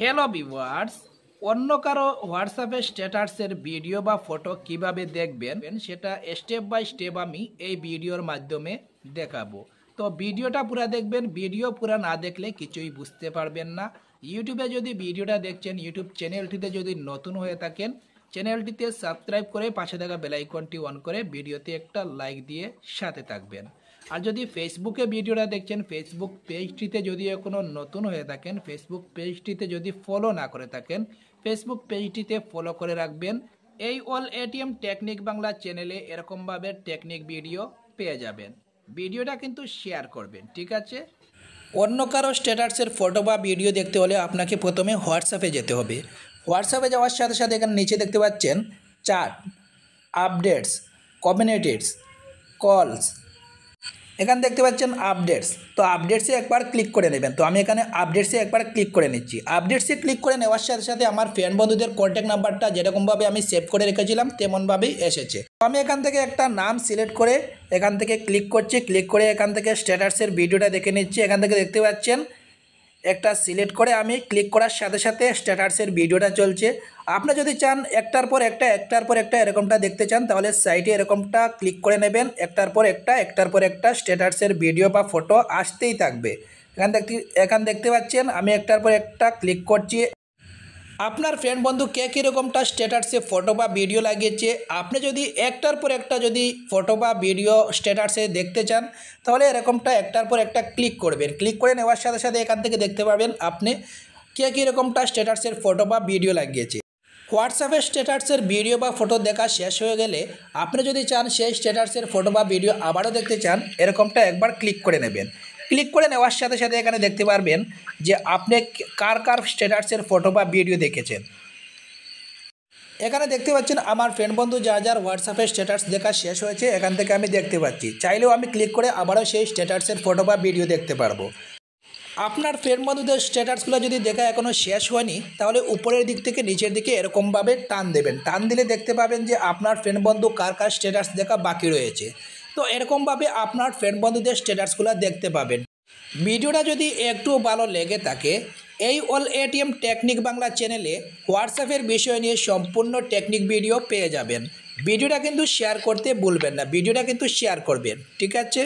Hello viewers, অন্য কারো হোয়াটসঅ্যাপে স্ট্যাটাসের ভিডিও বা ফটো কিভাবে দেখবেন সেটা স্টেপ বাই স্টেপ আমি এই ভিডিওর মাধ্যমে দেখাবো। তো ভিডিওটা পুরো দেখবেন, ভিডিও পুরো না দেখলে কিছুই বুঝতে পারবেন না। ইউটিউবে যদি ভিডিওটা দেখছেন, ইউটিউব চ্যানেলটিতে যদি নতুন হয়ে থাকেন, চ্যানেলটিতে সাবস্ক্রাইব করে পাশে থাকা বেল আইকনটি অন করে ভিডিওতে একটা লাইক দিয়ে সাথে থাকবেন। আর যদি ফেসবুকে ভিডিওটা দেখছেন, ফেসবুক পেজটিতে যদি এখনও নতুন হয়ে থাকেন, ফেসবুক পেজটিতে যদি ফলো না করে থাকেন, ফেসবুক পেজটিতে ফলো করে রাখবেন। এই অল এটিএম টেকনিক বাংলা চ্যানেলে এরকমভাবে টেকনিক ভিডিও পেয়ে যাবেন। ভিডিওটা কিন্তু শেয়ার করবেন, ঠিক আছে? অন্য কারো স্ট্যাটাসের ফটো বা ভিডিও দেখতে হলে আপনাকে প্রথমে হোয়াটসঅ্যাপে যেতে হবে। হোয়াটসঅ্যাপে যাওয়ার সাথে সাথে এখানে নিচে দেখতে পাচ্ছেন চ্যাট, আপডেটস, কমিউনিটিস, কলস। এখানে দেখতে পাচ্ছেন আপডেটস। তো আপডেটসে একবার ক্লিক করে নেবেন। তো আমি এখানে আপডেটসে একবার ক্লিক করে নিচ্ছি। আপডেটসে ক্লিক করে নেওয়ার সাথে সাথে আমার ফ্রেন্ড বন্ধুদের কন্ট্যাক্ট নাম্বারটা যেরকমভাবে আমি সেভ করে রেখেছিলাম তেমনভাবেই এসেছে। তো আমি এখান থেকে একটা নাম সিলেক্ট করে এখান থেকে ক্লিক করছি। ক্লিক করে এখান থেকে স্ট্যাটাসের ভিডিওটা দেখে নিচ্ছি। এখান থেকে দেখতে পাচ্ছেন একটা সিলেক্ট করে আমি ক্লিক করার সাথে সাথে স্ট্যাটাসের ভিডিওটা চলছে। আপনি যদি চান একটার পর একটা এরকমটা দেখতে চান, তাহলে সাইটে এরকমটা ক্লিক করে নেবেন। একটার পর একটা স্ট্যাটাসের ভিডিও বা ফটো আসতেই থাকবে। এখান দেখতে পাচ্ছেন আমি একটার পর একটা ক্লিক করছি। আপনার ফ্রেন্ড বন্ধু কে কীরকমটা স্ট্যাটাসে ফটো বা ভিডিও লাগিয়েছে, আপনি যদি একটার পর একটা যদি ফটো বা ভিডিও স্ট্যাটাসে দেখতে চান, তাহলে এরকমটা একটার পর একটা ক্লিক করবেন। ক্লিক করে নেওয়ার সাথে সাথে এখান থেকে দেখতে পাবেন আপনি কে কীরকমটা স্ট্যাটাসের ফটো বা ভিডিও লাগিয়েছে। হোয়াটসঅ্যাপে স্ট্যাটাসের ভিডিও বা ফটো দেখা শেষ হয়ে গেলে আপনি যদি চান সেই স্ট্যাটাসের ফটো বা ভিডিও আবারও দেখতে চান, এরকমটা একবার ক্লিক করে নেবেন। ক্লিক করে নেওয়ার সাথে সাথে এখানে দেখতে পারবেন যে আপনি কার কার স্ট্যাটাসের ফটো বা ভিডিও দেখেছেন। এখানে দেখতে পাচ্ছেন আমার ফ্রেন্ড বন্ধু যার হোয়াটসঅ্যাপে স্ট্যাটাস দেখা শেষ হয়েছে এখান থেকে আমি দেখতে পাচ্ছি। চাইলেও আমি ক্লিক করে আবারও সেই স্ট্যাটাসের ফটো বা ভিডিও দেখতে পারবো। আপনার ফ্রেন্ড বন্ধুদের স্ট্যাটাসগুলো যদি দেখা এখনও শেষ হয়নি, তাহলে উপরের দিক থেকে নিচের দিকে এরকমভাবে টান দেবেন। টান দিলে দেখতে পাবেন যে আপনার ফ্রেন্ড বন্ধু কার কার স্ট্যাটাস দেখা বাকি রয়েছে। তো এরকমভাবে আপনার ফ্রেন্ড বন্ধুদের স্ট্যাটাসগুলো দেখতে পাবেন। ভিডিওটা যদি একটু ভালো লেগে থাকে, এই অল এটিএম টেকনিক বাংলা চ্যানেলে হোয়াটসঅ্যাপের বিষয় নিয়ে সম্পূর্ণ টেকনিক ভিডিও পেয়ে যাবেন। ভিডিওটা কিন্তু শেয়ার করতে ভুলবেন না, ভিডিওটা কিন্তু শেয়ার করবেন, ঠিক আছে?